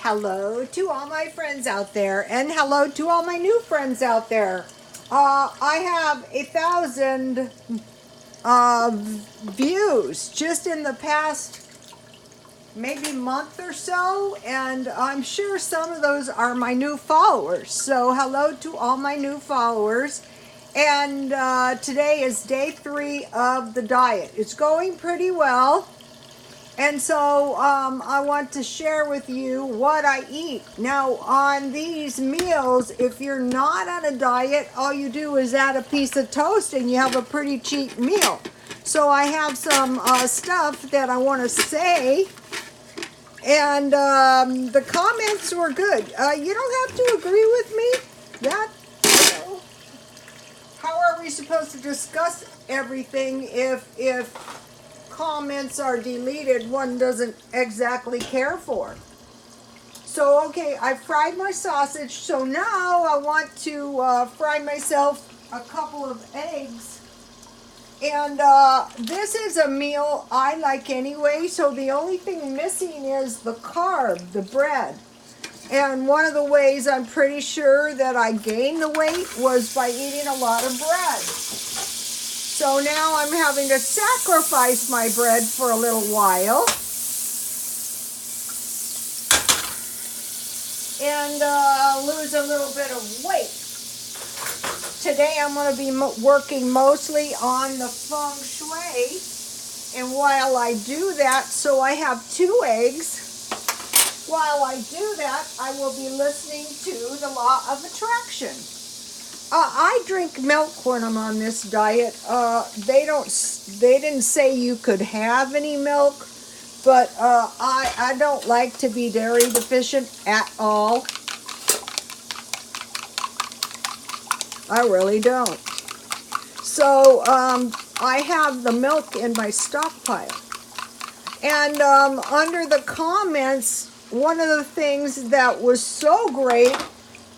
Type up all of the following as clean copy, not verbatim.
Hello to all my friends out there, and hello to all my new friends out there. I have 1,000 views just in the past maybe month or so, and I'm sure some of those are my new followers. So hello to all my new followers. And today is day 3 of the diet. It's going pretty well. And so I want to share with you what I eat. Now, on these meals, if you're not on a diet, all you do is add a piece of toast and you have a pretty cheap meal. So I have some stuff that I want to say. And the comments were good. You don't have to agree with me. How are we supposed to discuss everything if comments are deleted one doesn't exactly care for? So okay, I fried my sausage, so now I want to fry myself a couple of eggs. And this is a meal I like anyway, so the only thing missing is the carb, the bread. And one of the ways I'm pretty sure that I gained the weight was by eating a lot of bread. So now I'm having to sacrifice my bread for a little while. And lose a little bit of weight. Today I'm going to be working mostly on the feng shui. And while I do that, so I have 2 eggs. While I do that, I will be listening to the law of attraction. I drink milk when I'm on this diet. They didn't say you could have any milk, but I don't like to be dairy deficient at all. I really don't. So I have the milk in my stockpile. And under the comments, one of the things that was so great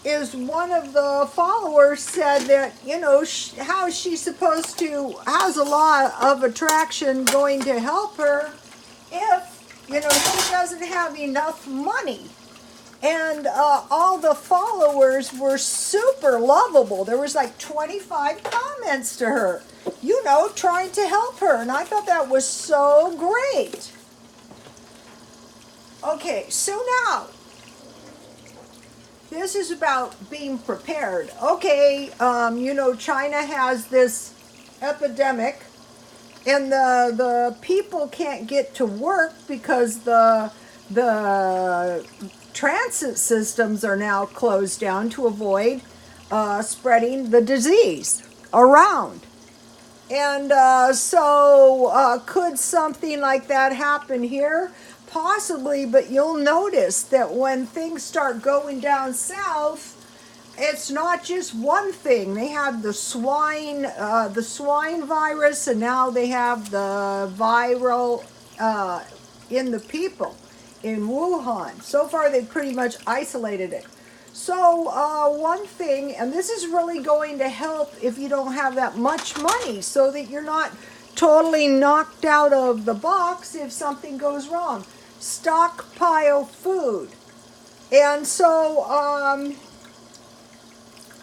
is one of the followers said that, how is she supposed to, how's the law of attraction going to help her if, she doesn't have enough money? And all the followers were super lovable. There was like 25 comments to her, trying to help her. And I thought that was so great. Okay, so now, this is about being prepared. Okay, China has this epidemic, and the people can't get to work because the transit systems are now closed down to avoid spreading the disease around. And so could something like that happen here? Possibly, but you'll notice that when things start going down south, it's not just one thing. They have the swine virus, and now they have the viral in the people in Wuhan. So far, they've pretty much isolated it. So one thing, and this is really going to help if you don't have that much money, so that you're not totally knocked out of the box if something goes wrong. Stockpile food. And so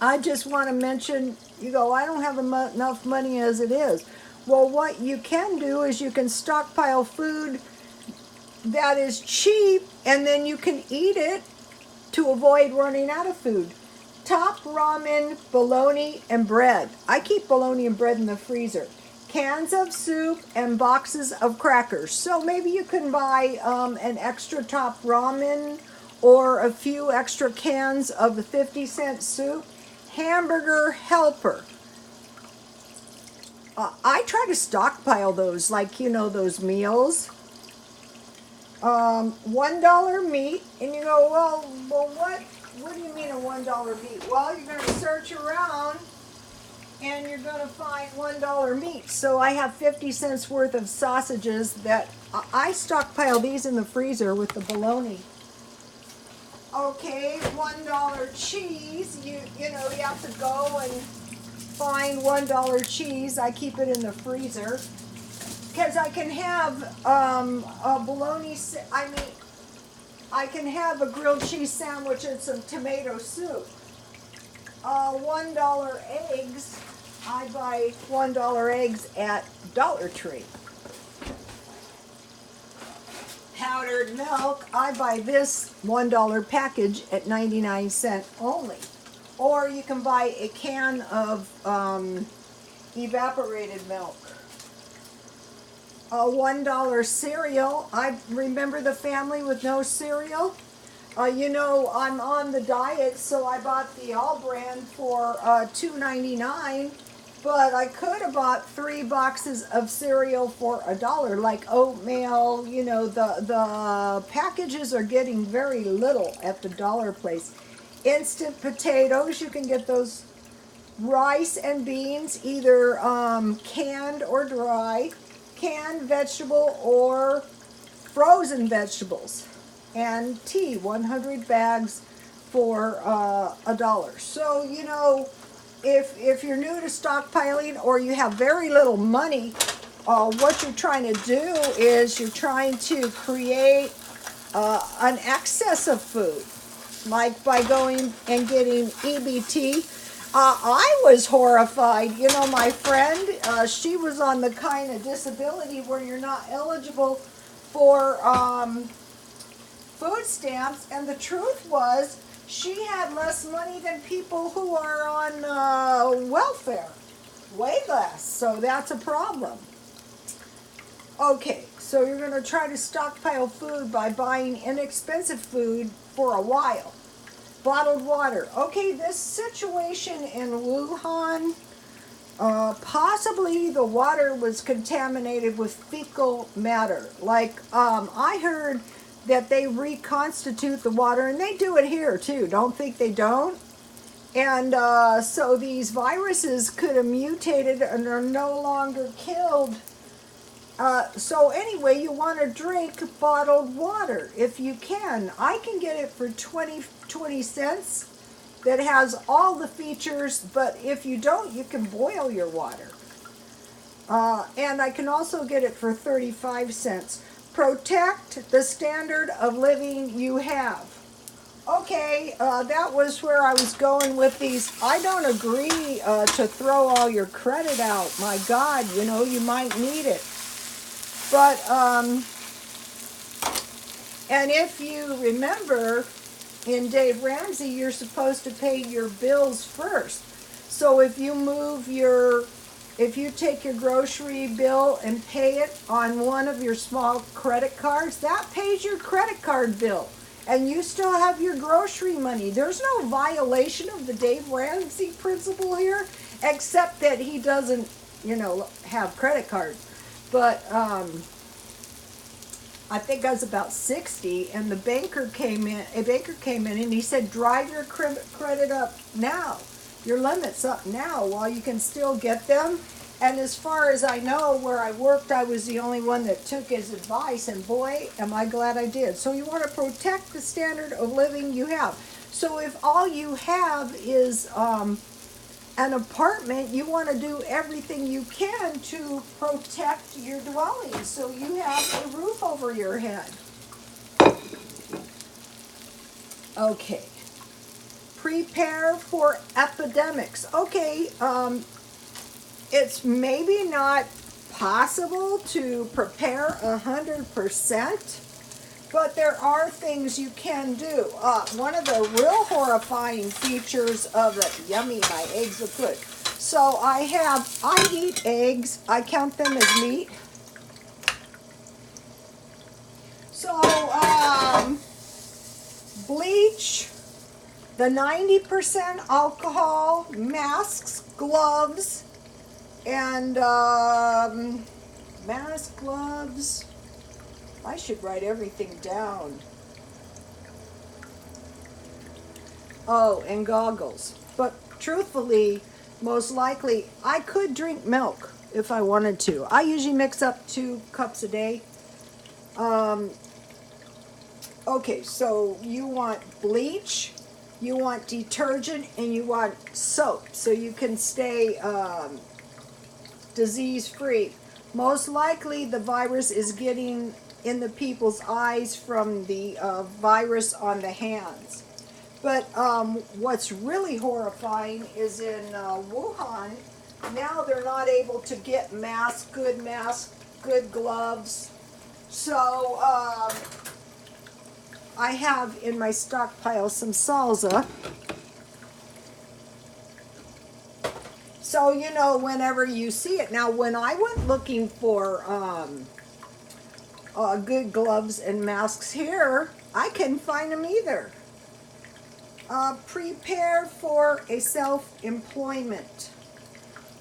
I just want to mention, I don't have enough money as it is. Well, what you can do is you can stockpile food that is cheap, and then you can eat it to avoid running out of food. Top ramen, bologna, and bread. I keep bologna and bread in the freezer. Cans of soup and boxes of crackers. So maybe you can buy an extra top ramen or a few extra cans of the 50-cent soup. Hamburger helper. I try to stockpile those, those meals. $1 meat, and you go, well, what do you mean a $1 meat? Well, you're going to search around, and you're going to find $1 meat. So I have 50 cents worth of sausages that I stockpile these in the freezer with the bologna. Okay, $1 cheese. You have to go and find $1 cheese. I keep it in the freezer because I can have a bologna. I can have a grilled cheese sandwich and some tomato soup. $1 eggs, I buy $1 eggs at Dollar Tree. Powdered milk, I buy this $1 package at 99 cents only. Or you can buy a can of evaporated milk. A $1 cereal, I remember the family with no cereal. You know, I'm on the diet, so I bought the All brand for $2.99, but I could have bought 3 boxes of cereal for $1, like oatmeal. You know, the packages are getting very little at the dollar place. Instant potatoes, you can get those. Rice and beans, either canned or dry, canned vegetable or frozen vegetables, and tea, 100 bags for $1. So, you know, if you're new to stockpiling or you have very little money, what you're trying to do is you're trying to create an excess of food, like by going and getting EBT. I was horrified. You know, my friend, she was on the kind of disability where you're not eligible for food stamps, and the truth was she had less money than people who are on welfare. Way less. So that's a problem. Okay, so you're going to try to stockpile food by buying inexpensive food for a while. Bottled water. Okay, this situation in Wuhan, possibly the water was contaminated with fecal matter. Like, I heard that they reconstitute the water, and they do it here too. Don't think they don't. And so these viruses could have mutated and are no longer killed. So anyway, you want to drink bottled water if you can. I can get it for 20 cents that has all the features, but if you don't, you can boil your water. And I can also get it for 35 cents. Protect the standard of living you have. Okay, that was where I was going with these. I don't agree to throw all your credit out. My God, you know, you might need it. But, and if you remember, in Dave Ramsey, you're supposed to pay your bills first. So if you if you take your grocery bill and pay it on one of your small credit cards, that pays your credit card bill. And you still have your grocery money. There's no violation of the Dave Ramsey principle here, except that he doesn't, you know, have credit cards. But I think I was about 60, and a banker came in and he said, drive your credit up now. Your limit's up now while you can still get them. And as far as I know, where I worked, I was the only one that took his advice, and boy, am I glad I did. So you want to protect the standard of living you have. So if all you have is an apartment, you want to do everything you can to protect your dwelling so you have a roof over your head. Okay. Prepare for epidemics. Okay, it's maybe not possible to prepare 100%, but there are things you can do. One of the real horrifying features of the, yummy, my eggs look good. So I eat eggs. I count them as meat. So, bleach, the 90% alcohol, masks, gloves, and mask, gloves. I should write everything down. Oh, and goggles. But truthfully, most likely, I could drink milk if I wanted to. I usually mix up 2 cups a day. Okay, so you want bleach, you want detergent, and you want soap so you can stay disease-free. Most likely the virus is getting in the people's eyes from the virus on the hands. But what's really horrifying is in Wuhan, now they're not able to get masks, good gloves. So I have in my stockpile some salsa. So, you know, whenever you see it. Now, when I went looking for good gloves and masks here, I couldn't find them either. Prepare for a self-employment.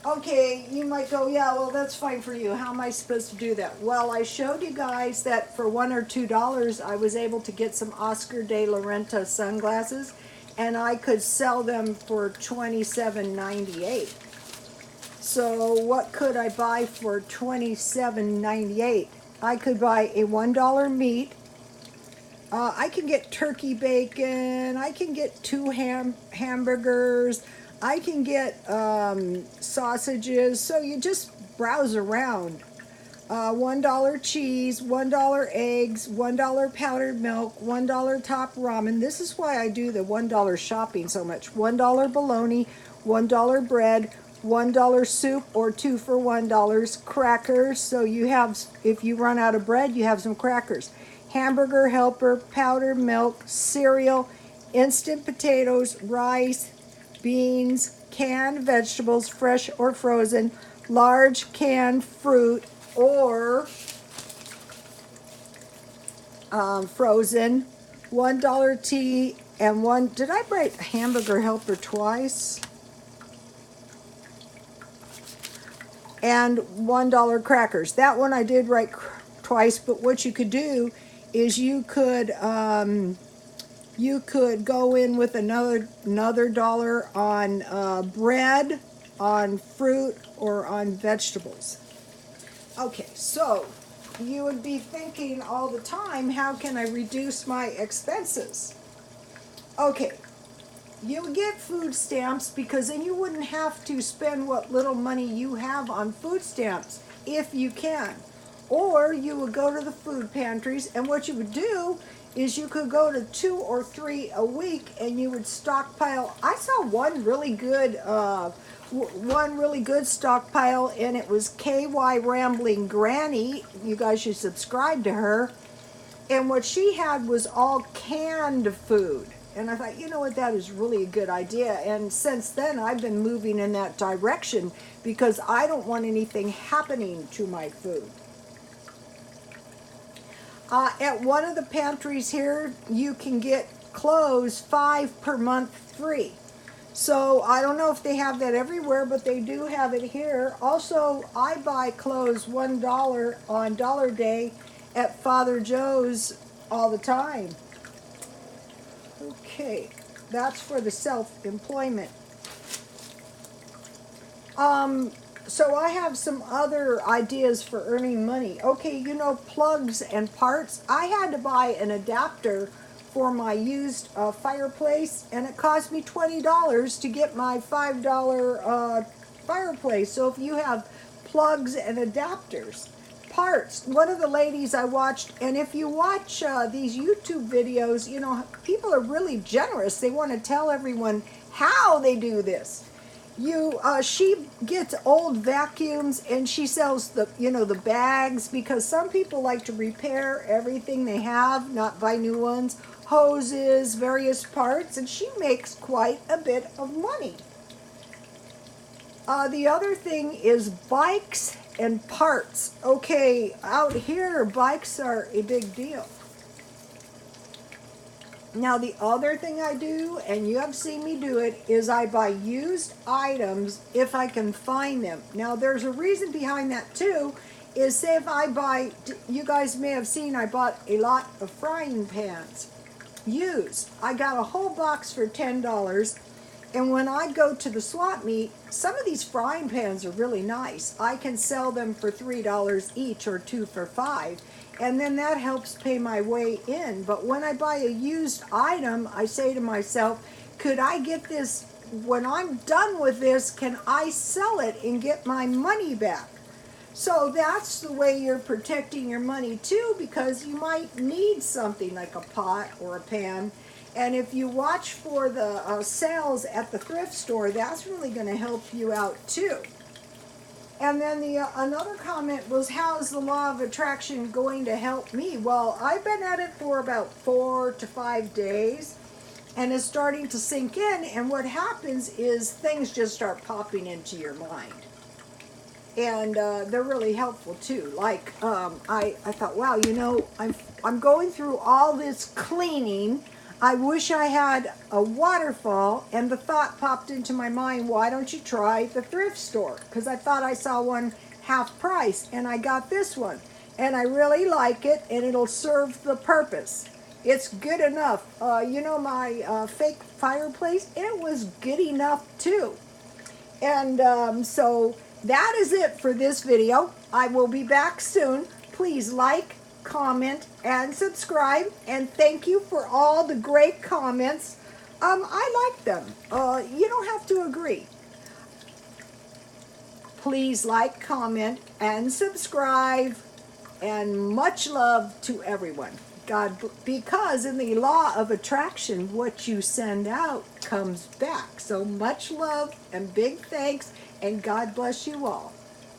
Okay, you might go, yeah, well, that's fine for you. How am I supposed to do that? Well, I showed you guys that for $1 or $2, I was able to get some Oscar de la Renta sunglasses, and I could sell them for $27.98. So what could I buy for $27.98? I could buy a $1 meat. I can get turkey bacon. I can get 2 hamburgers. I can get sausages. So you just browse around. $1 cheese, $1 eggs, $1 powdered milk, $1 top ramen. This is why I do the $1 shopping so much. $1 bologna, $1 bread, $1 soup, or 2 for $1. Crackers, so you have, if you run out of bread, you have some crackers. Hamburger helper, powdered milk, cereal, instant potatoes, rice, beans, canned vegetables, fresh or frozen, large canned fruit or frozen, $1 tea, and one, did I write hamburger helper twice? And $1 crackers. That one I did write twice, but what you could do is you could go in with another dollar on bread, on fruit, or on vegetables. Okay, so you would be thinking all the time, how can I reduce my expenses? Okay, you get food stamps because then you wouldn't have to spend what little money you have on food stamps if you can. Or you would go to the food pantries, and what you would do is you could go to 2 or 3 a week and you would stockpile. I saw one really good stockpile, and it was KY Rambling Granny. You guys should subscribe to her. And what she had was all canned food. And I thought, you know what, that is really a good idea. And since then, I've been moving in that direction because I don't want anything happening to my food. At one of the pantries here, you can get clothes 5 per month free. So I don't know if they have that everywhere, but they do have it here. Also, I buy clothes $1 on Dollar Day at Father Joe's all the time. Okay, that's for the self-employment. So I have some other ideas for earning money. Okay, you know, plugs and parts. I had to buy an adapter for my used fireplace, and it cost me $20 to get my $5 fireplace. So if you have plugs and adapters, parts, one of the ladies I watched, and if you watch these YouTube videos, you know, people are really generous. They want to tell everyone how they do this. She gets old vacuums and she sells the bags, because some people like to repair everything they have, not buy new ones, hoses, various parts, and she makes quite a bit of money. The other thing is bikes and parts. Okay, out here, bikes are a big deal. Now, the other thing I do, and you have seen me do it, is I buy used items if I can find them. Now, there's a reason behind that too, is say if I buy, you guys may have seen I bought a lot of frying pans, used. I got a whole box for $10, and when I go to the swap meet, some of these frying pans are really nice. I can sell them for $3 each or 2 for $5. And then that helps pay my way in. But when I buy a used item, I say to myself, could I get this, when I'm done with this, can I sell it and get my money back? So that's the way you're protecting your money too, because you might need something like a pot or a pan. And if you watch for the sales at the thrift store, that's really going to help you out too. And then the another comment was, how is the law of attraction going to help me? Well, I've been at it for about 4 to 5 days, and it's starting to sink in. And what happens is things just start popping into your mind. And they're really helpful too. Like I thought, wow, you know, I'm going through all this cleaning. I wish I had a waterfall, and the thought popped into my mind, why don't you try the thrift store? Because I thought I saw one half price, and I got this one, and I really like it, and it'll serve the purpose. It's good enough. You know, my fake fireplace, it was good enough too. And so that is it for this video. I will be back soon. Please like, comment, and subscribe. And thank you for all the great comments. I like them. You don't have to agree. Please like, comment, and subscribe. And much love to everyone. Because in the law of attraction, what you send out comes back. So much love and big thanks, and God bless you all.